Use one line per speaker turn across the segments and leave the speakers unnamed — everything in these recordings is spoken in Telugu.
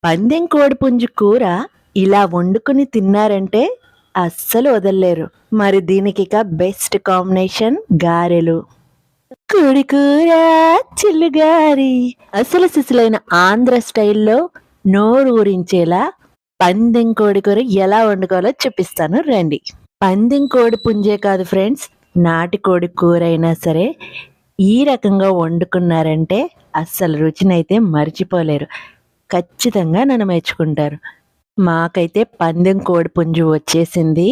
పందెం కోడిపుంజు కూర ఇలా వండుకుని తిన్నారంటే అస్సలు వదలలేరు. మరి దీనికిక బెస్ట్ కాంబినేషన్ గారెలు. కోడి కూర చిల్లుగారి అసలు సిసులైన ఆంధ్ర స్టైల్లో నోరు ఊరించేలా పందెం కోడి కూర ఎలా వండుకోవాలో చూపిస్తాను రండి. పందెం కోడి పుంజే కాదు ఫ్రెండ్స్, నాటి కోడి కూర అయినా సరే ఈ రకంగా వండుకున్నారంటే అస్సలు రుచినైతే మర్చిపోలేరు. ఖచ్చితంగా నన్ను మెచ్చుకుంటారు. మాకైతే పందెం కోడి పుంజు వచ్చేసింది.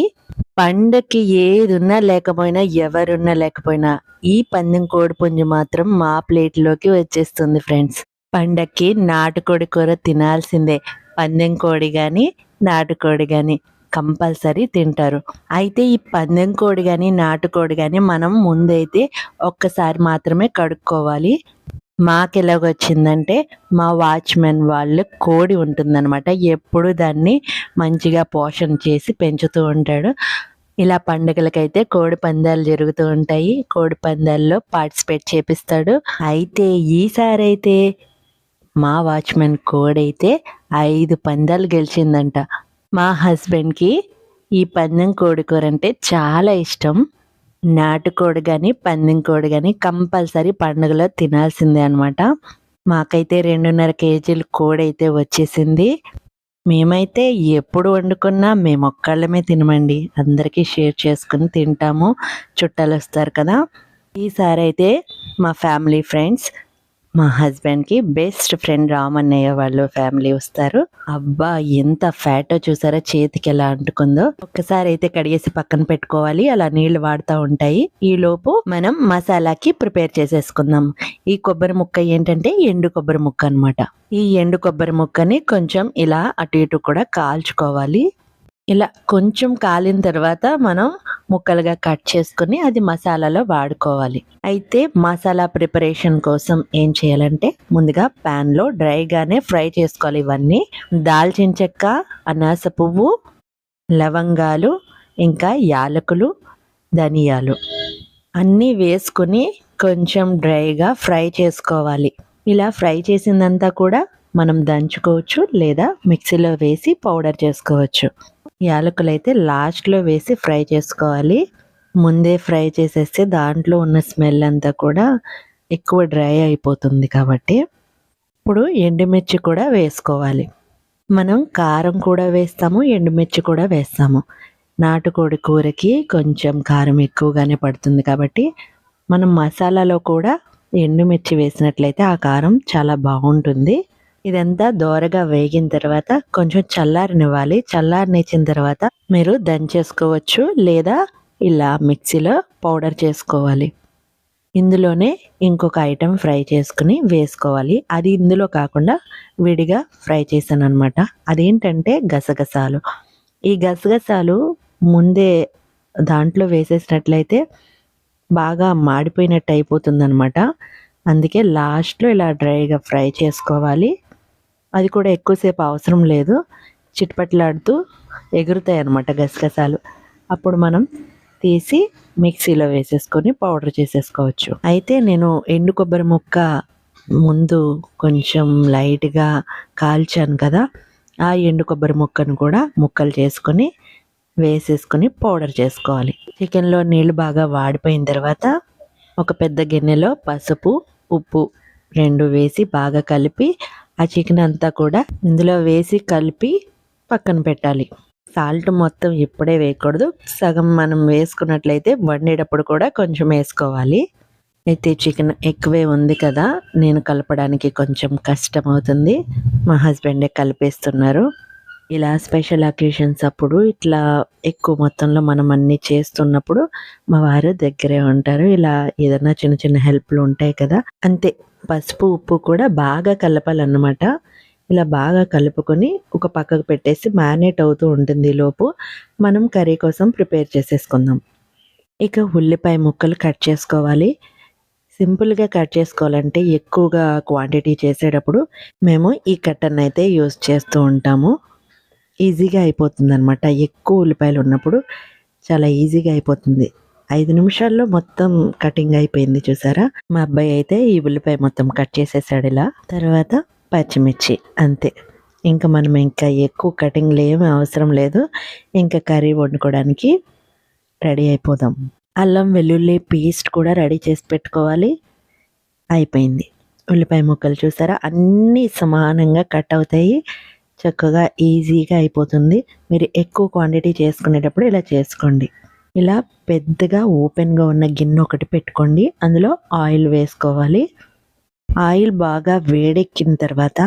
పండక్కి ఏదున్నా లేకపోయినా ఎవరున్నా లేకపోయినా ఈ పందెం కోడి పుంజు మాత్రం మా ప్లేట్లోకి వచ్చేస్తుంది ఫ్రెండ్స్. పండక్కి నాటుకోడి కూర తినాల్సిందే. పందెం కోడి కానీ నాటుకోడి కానీ కంపల్సరీ తింటారు. అయితే ఈ పందెం కోడి కానీ నాటుకోడి కానీ మనం ముందైతే ఒక్కసారి మాత్రమే కడుక్కోవాలి. మాకెలాగొచ్చిందంటే మా వాచ్మెన్ వాళ్ళు కోడి ఉంటుందన్నమాట. ఎప్పుడు దాన్ని మంచిగా పోషణ చేసి పెంచుతూ ఉంటాడు. ఇలా పండుగలకైతే కోడి పందాలు జరుగుతూ ఉంటాయి. కోడి పందాల్లో పార్టిసిపేట్ చేపిస్తాడు. అయితే ఈసారి అయితే మా వాచ్మెన్ కోడైతే 5 పందాలు గెలిచిందంట. మా హస్బెండ్కి ఈ పందెం కోడి కూర అంటే చాలా ఇష్టం. నాటుకోడి కానీ పందెం కోడి కానీ కంపల్సరీ పండుగలో తినాల్సిందే అనమాట. మాకైతే 2.5 కేజీలు కోడి అయితే వచ్చేసింది. మేమైతే ఎప్పుడు వండుకున్నా మేము ఒక్కళ్ళమే తినమండి, అందరికీ షేర్ చేసుకుని తింటాము. చుట్టాలు వస్తారు కదా. ఈసారి అయితే మా ఫ్యామిలీ ఫ్రెండ్స్, మా హస్బెండ్కి బెస్ట్ ఫ్రెండ్ రామన్నయ్య వాళ్ళు ఫ్యామిలీ వస్తారు. అబ్బా ఎంత ఫ్యాటో చూసారా, చేతికి ఎలా అంటుకుందో. ఒక్కసారి అయితే కడిగేసి పక్కన పెట్టుకోవాలి, అలా నీళ్లు వాడుతూ ఉంటాయి. ఈ లోపు మనం మసాలాకి ప్రిపేర్ చేసేసుకుందాం. ఈ కొబ్బరి ముక్క ఏంటంటే ఎండు కొబ్బరి ముక్క అనమాట. ఈ ఎండు కొబ్బరి ముక్కని కొంచెం ఇలా అటు ఇటు కూడా కాల్చుకోవాలి. ఇలా కొంచెం కాలిన తర్వాత మనం ముక్కలుగా కట్ చేసుకుని అది మసాలాలో వాడుకోవాలి. అయితే మసాలా ప్రిపరేషన్ కోసం ఏం చేయాలంటే ముందుగా ప్యాన్లో డ్రైగానే ఫ్రై చేసుకోవాలి. ఇవన్నీ దాల్చిన చెక్క, అనాస పువ్వు, లవంగాలు, ఇంకా యాలకులు, ధనియాలు అన్నీ వేసుకుని కొంచెం డ్రైగా ఫ్రై చేసుకోవాలి. ఇలా ఫ్రై చేసిందంతా కూడా మనం దంచుకోవచ్చు లేదా మిక్సీలో వేసి పౌడర్ చేసుకోవచ్చు. యాలకులు అయితే లాస్ట్లో వేసి ఫ్రై చేసుకోవాలి. ముందే ఫ్రై చేసేస్తే దాంట్లో ఉన్న స్మెల్ అంతా కూడా ఎక్కువ డ్రై అయిపోతుంది కాబట్టి. ఇప్పుడు ఎండుమిర్చి కూడా వేసుకోవాలి. మనం కారం కూడా వేస్తాము, ఎండుమిర్చి కూడా వేస్తాము. నాటుకోడి కూరకి కొంచెం కారం ఎక్కువగానే పడుతుంది కాబట్టి మనం మసాలాలో కూడా ఎండుమిర్చి వేసినట్లయితే ఆ కారం చాలా బాగుంటుంది. ఇదంతా దోరగా వేగిన తర్వాత కొంచెం చల్లారనివ్వాలి. చల్లారనిచ్చిన తర్వాత మీరు దంచేసుకోవచ్చు లేదా ఇలా మిక్సీలో పౌడర్ చేసుకోవాలి. ఇందులోనే ఇంకొక ఐటెం ఫ్రై చేసుకుని వేసుకోవాలి. అది ఇందులో కాకుండా విడిగా ఫ్రై చేశాను అనమాట. అదేంటంటే గసగసాలు. ఈ గసగసాలు ముందే దాంట్లో వేసేసినట్లయితే బాగా మాడిపోయినట్టు అయిపోతుంది అనమాట. అందుకే లాస్ట్లో ఇలా డ్రైగా ఫ్రై చేసుకోవాలి. అది కూడా ఎక్కువసేపు అవసరం లేదు, చిట్పట్లాడుతూ ఎగురుతాయి అన్నమాట గసగసాలు. అప్పుడు మనం తీసి మిక్సీలో వేసేసుకొని పౌడర్ చేసేసుకోవచ్చు. అయితే నేను ఎండు కొబ్బరి ముక్క ముందు కొంచెం లైట్గా కాల్చాను కదా, ఆ ఎండు కొబ్బరి ముక్కను కూడా ముక్కలు చేసుకొని వేసేసుకొని పౌడర్ చేసుకోవాలి. చికెన్లో నీళ్ళు బాగా వాడిపోయిన తర్వాత ఒక పెద్ద గిన్నెలో పసుపు, ఉప్పు 2 వేసి బాగా కలిపి ఆ చికెన్ అంతా కూడా ఇందులో వేసి కలిపి పక్కన పెట్టాలి. సాల్ట్ మొత్తం ఇప్పుడే వేయకూడదు, సగం మనం వేసుకున్నట్లయితే వండేటప్పుడు కూడా కొంచెం వేసుకోవాలి. అయితే చికెన్ ఎక్కువే ఉంది కదా, నేను కలపడానికి కొంచెం కష్టం అవుతుంది. మా హస్బెండే కలిపేస్తున్నారు. ఇలా స్పెషల్ అకేషన్స్ అప్పుడు ఇట్లా ఎక్కువ మొత్తంలో మనం అన్నీ చేస్తున్నప్పుడు మా వారు దగ్గరే ఉంటారు. ఇలా ఏదైనా చిన్న చిన్న హెల్ప్లు ఉంటాయి కదా, అంతే. పసుపు ఉప్పు కూడా బాగా కలపాలన్నమాట. ఇలా బాగా కలుపుకొని ఒక పక్కకు పెట్టేసి మ్యారినేట్ అవుతూ ఉంటుంది. లోపు మనం కర్రీ కోసం ప్రిపేర్ చేసేసుకుందాం. ఇక ఉల్లిపాయ ముక్కలు కట్ చేసుకోవాలి. సింపుల్గా కట్ చేసుకోవాలంటే ఎక్కువగా క్వాంటిటీ చేసేటప్పుడు మేము ఈ కట్టర్ని అయితే యూజ్ చేస్తూ ఉంటాము. ఈజీగా అయిపోతుంది అనమాట. ఎక్కువ ఉల్లిపాయలు ఉన్నప్పుడు చాలా ఈజీగా అయిపోతుంది. 5 నిమిషాల్లో మొత్తం కటింగ్ అయిపోయింది చూసారా. మా అబ్బాయి అయితే ఈ ఉల్లిపాయ మొత్తం కట్ చేసేసాడు ఇలా. తర్వాత పచ్చిమిర్చి అంతే. ఇంకా మనం ఇంకా ఎక్కువ కటింగ్లు ఏమీ అవసరం లేదు. ఇంకా కర్రీ వండుకోవడానికి రెడీ అయిపోదాం. అల్లం వెల్లుల్లి పేస్ట్ కూడా రెడీ చేసి పెట్టుకోవాలి. అయిపోయింది. ఉల్లిపాయ ముక్కలు చూసారా అన్నీ సమానంగా కట్ అవుతాయి. చక్కగా ఈజీగా అయిపోతుంది. మీరు ఎక్కువ క్వాంటిటీ చేసుకునేటప్పుడు ఇలా చేసుకోండి. ఇలా పెద్దగా ఓపెన్గా ఉన్న గిన్నె ఒకటి పెట్టుకోండి. అందులో ఆయిల్ వేసుకోవాలి. ఆయిల్ బాగా వేడెక్కిన తర్వాత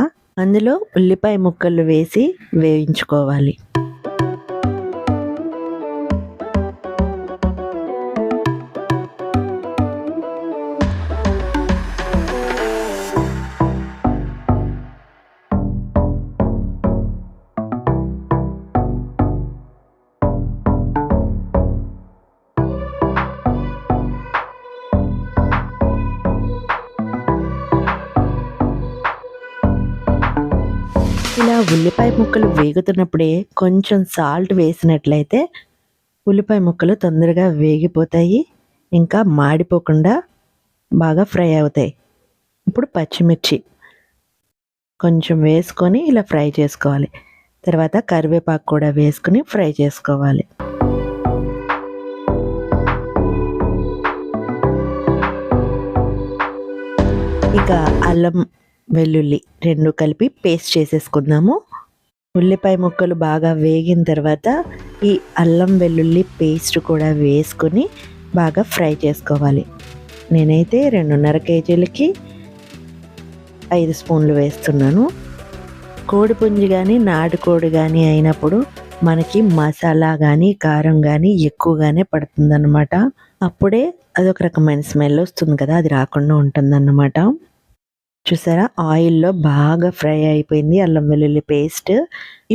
అందులో ఉల్లిపాయ ముక్కలు వేసి వేయించుకోవాలి. ఇలా ఉల్లిపాయ ముక్కలు వేగుతున్నప్పుడే కొంచెం సాల్ట్ వేసినట్లయితే ఉల్లిపాయ ముక్కలు తొందరగా వేగిపోతాయి, ఇంకా మాడిపోకుండా బాగా ఫ్రై అవుతాయి. ఇప్పుడు పచ్చిమిర్చి కొంచెం వేసుకొని ఇలా ఫ్రై చేసుకోవాలి. తర్వాత కరివేపాకు కూడా వేసుకుని ఫ్రై చేసుకోవాలి. ఇక అల్లం వెల్లుల్లి రెండు కలిపి పేస్ట్ చేసేసుకుందాము. ఉల్లిపాయ ముక్కలు బాగా వేగిన తర్వాత ఈ అల్లం వెల్లుల్లి పేస్ట్ కూడా వేసుకొని బాగా ఫ్రై చేసుకోవాలి. నేనైతే 2.5 కేజీలకి 5 స్పూన్లు వేస్తున్నాను. కోడిపుంజి కానీ నాటుకోడి కానీ అయినప్పుడు మనకి మసాలా కానీ కారం కానీ ఎక్కువగానే పడుతుందన్నమాట. అప్పుడే అదొక రకమైన స్మెల్ వస్తుంది కదా, అది రాకుండా ఉంటుందన్నమాట. చూసారా ఆయిల్లో బాగా ఫ్రై అయిపోయింది అల్లం వెల్లుల్లి పేస్ట్.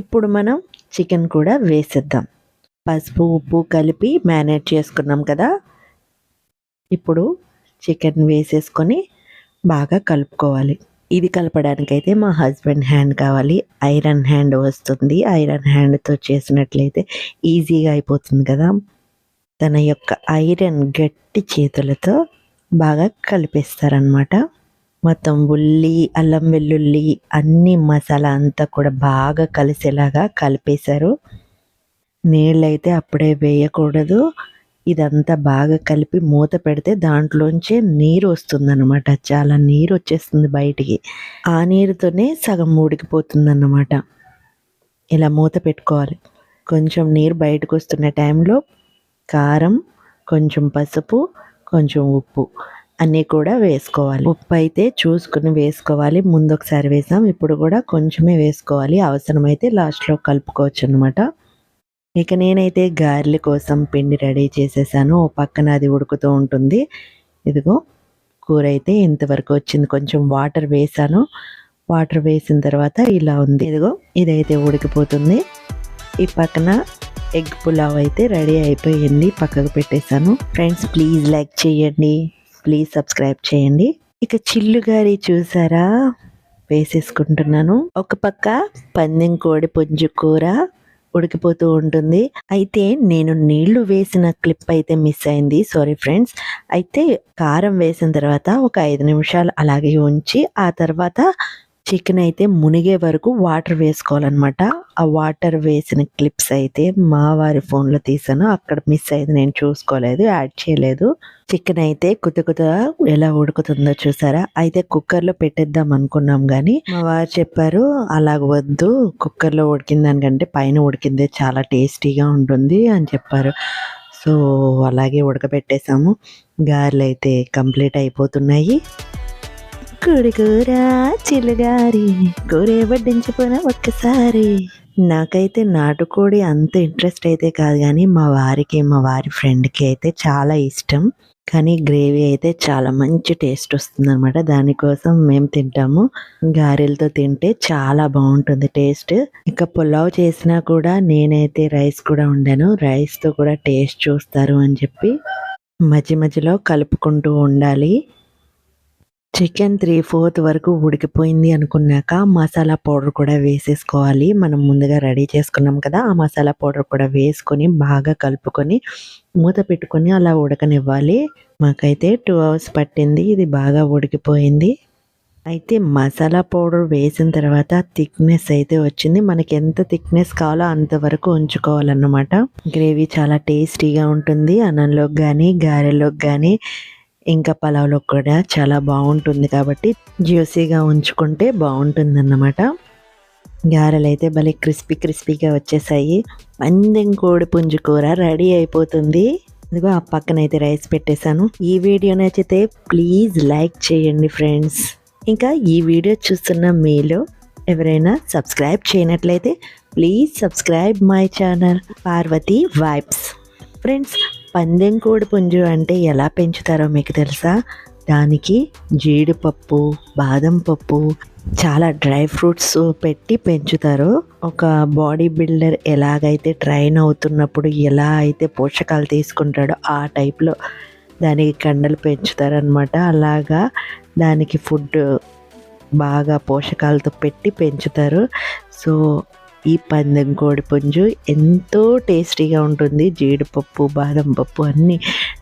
ఇప్పుడు మనం చికెన్ కూడా వేసేద్దాం. పసుపు ఉప్పు కలిపి మ్యారినేట్ చేసుకున్నాం కదా, ఇప్పుడు చికెన్ వేసేసుకొని బాగా కలుపుకోవాలి. ఇది కలపడానికైతే మా హస్బెండ్ హ్యాండ్ కావాలి. ఐరన్ హ్యాండ్ వస్తుంది. ఐరన్ హ్యాండ్తో చేసినట్లయితే ఈజీగా అయిపోతుంది కదా. తన యొక్క ఐరన్ గట్టి చేతులతో బాగా కలిపేస్తారనమాట. మొత్తం ఉల్లి అల్లం వెల్లుల్లి అన్ని మసాలా అంతా కూడా బాగా కలిసేలాగా కలిపేశారు. నీళ్ళైతే అప్పుడే వేయకూడదు. ఇదంతా బాగా కలిపి మూత పెడితే దాంట్లోంచే నీరు వస్తుందన్నమాట. చాలా నీరు వచ్చేస్తుంది బయటికి. ఆ నీరుతోనే సగం ఉడికిపోతుందన్నమాట. ఇలా మూత పెట్టుకోవాలి. కొంచెం నీరు బయటకు వస్తున్న టైంలో కారం, కొంచెం పసుపు, కొంచెం ఉప్పు అన్నీ కూడా వేసుకోవాలి. ఉప్పు అయితే చూసుకుని వేసుకోవాలి. ముందు ఒకసారి వేసాం, ఇప్పుడు కూడా కొంచెమే వేసుకోవాలి. అవసరమైతే లాస్ట్లో కలుపుకోవచ్చు అనమాట. ఇక నేనైతే గారెల కోసం పిండి రెడీ చేసేసాను. ఓ పక్కన అది ఉడుకుతూ ఉంటుంది. ఇదిగో కూర అయితే ఇంతవరకు వచ్చింది. కొంచెం వాటర్ వేసాను. వాటర్ వేసిన తర్వాత ఇలా ఉంది. ఇదిగో ఇదైతే ఉడికిపోతుంది. ఈ పక్కన ఎగ్ పులావ్ అయితే రెడీ అయిపోయింది, పక్కకు పెట్టేశాను. ఫ్రెండ్స్ ప్లీజ్ లైక్ చేయండి, ప్లీజ్ సబ్స్క్రైబ్ చేయండి. ఇక చిల్లుగారి చూసారా వేసేసుకుంటున్నాను. ఒక పక్క పందెం కోడి పుంజు కూర ఉడికిపోతూ ఉంటుంది. అయితే నేను నీళ్లు వేసిన క్లిప్ అయితే మిస్ అయింది, సారీ ఫ్రెండ్స్. అయితే కారం వేసిన తర్వాత ఒక 5 నిమిషాలు అలాగే ఉంచి ఆ తర్వాత చికెన్ అయితే మునిగే వరకు వాటర్ వేసుకోవాలన్నమాట. ఆ వాటర్ వేసిన క్లిప్స్ అయితే మా వారి ఫోన్లో తీసాను, అక్కడ మిస్ అయింది, నేను చూసుకోలేదు, యాడ్ చేయలేదు. చికెన్ అయితే కుత ఎలా ఉడుకుతుందో చూసారా. అయితే కుక్కర్లో పెట్టేద్దాం అనుకున్నాం కానీ మా వారు చెప్పారు అలాగ వద్దు, కుక్కర్లో ఉడికిన దానికంటే పైన ఉడికిందే చాలా టేస్టీగా ఉంటుంది అని చెప్పారు. సో అలాగే ఉడకబెట్టేసాము. గారెలు అయితే కంప్లీట్ అయిపోతున్నాయి. కోడి కూర చిల్లుగారి కూర వడ్డించిపోయిన ఒక్కసారి. నాకైతే నాటుకోడి అంత ఇంట్రెస్ట్ అయితే కాదు, కానీ మా వారి ఫ్రెండ్కి అయితే చాలా ఇష్టం. కానీ గ్రేవీ అయితే చాలా మంచి టేస్ట్ వస్తుంది అనమాట. దానికోసం మేము తింటాము. గారెలతో తింటే చాలా బాగుంటుంది టేస్ట్. ఇంకా పులావ్ చేసినా కూడా నేనైతే రైస్ కూడా వండాను. రైస్తో కూడా టేస్ట్ చూస్తారు అని చెప్పి మధ్యలో కలుపుకుంటూ ఉండాలి. చికెన్ 3/4 వరకు ఉడికిపోయింది అనుకున్నాక మసాలా పౌడర్ కూడా వేసేసుకోవాలి. మనం ముందుగా రెడీ చేసుకున్నాం కదా, ఆ మసాలా పౌడర్ కూడా వేసుకొని బాగా కలుపుకొని మూత పెట్టుకొని అలా ఉడకనివ్వాలి. మాకైతే 2 hours పట్టింది. ఇది బాగా ఉడికిపోయింది. అయితే మసాలా పౌడర్ వేసిన తర్వాత థిక్నెస్ అయితే వచ్చింది. మనకి ఎంత థిక్నెస్ కావాలో అంతవరకు ఉంచుకోవాలన్నమాట. గ్రేవీ చాలా టేస్టీగా ఉంటుంది. అన్నంలోకి కానీ గారెల్లోకి కానీ ఇంకా పలావ్లో కూడా చాలా బాగుంటుంది. కాబట్టి జ్యూసీగా ఉంచుకుంటే బాగుంటుందన్నమాట. గారెలు అయితే భలే క్రిస్పీగా వచ్చేసాయి. పందెం కోడి పుంజు కూర రెడీ అయిపోతుంది. ఇదిగో ఆ పక్కనైతే రైస్ పెట్టేశాను. ఈ వీడియో నచ్చితే ప్లీజ్ లైక్ చేయండి ఫ్రెండ్స్. ఇంకా ఈ వీడియో చూస్తున్న మీలో ఎవరైనా సబ్స్క్రైబ్ చేయనట్లయితే please subscribe my channel Parvathi vibes. Friends, పందెం కోడి పుంజు అంటే ఎలా పెంచుతారో మీకు తెలుసా? దానికి జీడిపప్పు, బాదం పప్పు, చాలా డ్రై ఫ్రూట్స్ పెట్టి పెంచుతారు. ఒక బాడీ బిల్డర్ ఎలాగైతే ట్రైన్ అవుతున్నప్పుడు ఎలా అయితే పోషకాలు తీసుకుంటాడో ఆ టైప్లో దానికి కండలు పెంచుతారనమాట. అలాగా దానికి ఫుడ్ బాగా పోషకాలతో పెట్టి పెంచుతారు. సో ఈ పందెం కోడి పుంజు ఎంతో టేస్టీగా ఉంటుంది. జీడిపప్పు, బాదం పప్పు అన్నీ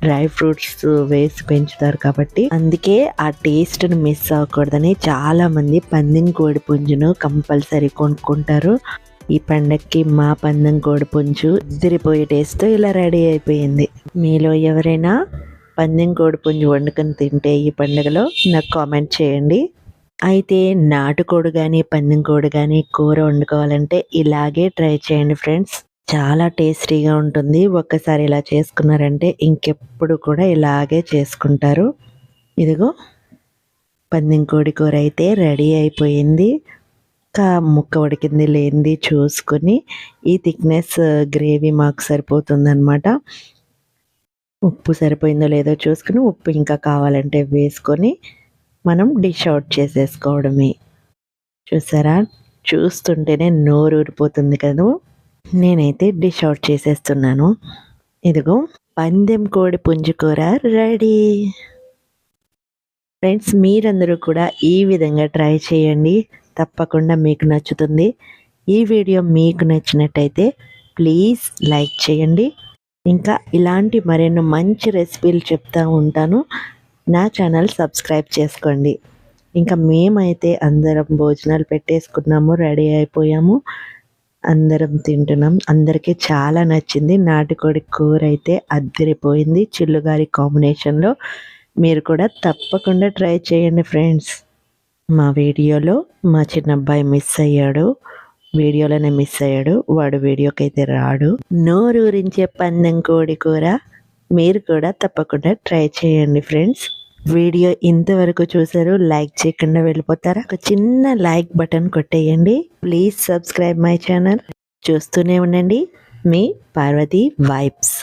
డ్రై ఫ్రూట్స్ వేసి పెంచుతారు కాబట్టి అందుకే ఆ టేస్ట్ని మిస్ అవ్వకూడదని చాలామంది పందెం కోడి పుంజును కంపల్సరీ కొనుక్కుంటారు. ఈ పండక్కి మా పందెం కోడి పుంజు ఇదిరిపోయే టేస్ట్తో ఇలా రెడీ అయిపోయింది. మీలో ఎవరైనా పందెం కోడి పుంజు వండుకొని తింటే ఈ పండుగలో నాకు కామెంట్ చేయండి. అయితే నాటుకోడి కానీ పందెం కోడి కానీ కూర వండుకోవాలంటే ఇలాగే ట్రై చేయండి ఫ్రెండ్స్. చాలా టేస్టీగా ఉంటుంది. ఒక్కసారి ఇలా చేసుకున్నారంటే ఇంకెప్పుడు కూడా ఇలాగే చేసుకుంటారు. ఇదిగో పందెం కోడి కూర అయితే రెడీ అయిపోయింది. ముక్క ఉడికింది లేనిది చూసుకొని ఈ థిక్నెస్ గ్రేవీ మాకు సరిపోతుందన్నమాట. ఉప్పు సరిపోయిందో లేదో చూసుకుని ఉప్పు ఇంకా కావాలంటే వేసుకొని మనం డిష్ అవుట్ చేసేసుకోవడమే. చూసారా, చూస్తుంటేనే నోరు ఊరిపోతుంది కదా. నేనైతే డిష్ అవుట్ చేసేస్తున్నాను. ఇదిగో పందెం కోడి పుంజు కూర రెడీ. ఫ్రెండ్స్, మీరందరూ కూడా ఈ విధంగా ట్రై చేయండి. తప్పకుండా మీకు నచ్చుతుంది. ఈ వీడియో మీకు నచ్చినట్టయితే ప్లీజ్ లైక్ చేయండి. ఇంకా ఇలాంటి మరెన్నో మంచి రెసిపీలు చెప్తూ ఉంటాను. నా ఛానల్ సబ్స్క్రైబ్ చేసుకోండి. ఇంకా మేమైతే అందరం భోజనాలు పెట్టేసుకున్నాము, రెడీ అయిపోయాము, అందరం తింటున్నాం. అందరికీ చాలా నచ్చింది. నాటుకోడి కూర అయితే అద్దరిపోయింది చిల్లుగారి కాంబినేషన్లో. మీరు కూడా తప్పకుండా ట్రై చేయండి ఫ్రెండ్స్. మా వీడియోలో మా చిన్న అబ్బాయి వీడియోలోనే మిస్ అయ్యాడు. వాడు వీడియోకి అయితే రాడు. నోరూరించే పందెం కోడి కూర మీరు కూడా తప్పకుండా ట్రై చేయండి ఫ్రెండ్స్. వీడియో ఇంతవరకు చూసారు, లైక్ చేయకుండా వెళ్ళిపోతారా? ఒక చిన్న లైక్ బటన్ కొట్టేయండి. Please subscribe my channel. చూస్తూనే ఉండండి మీ పార్వతి వైబ్స్.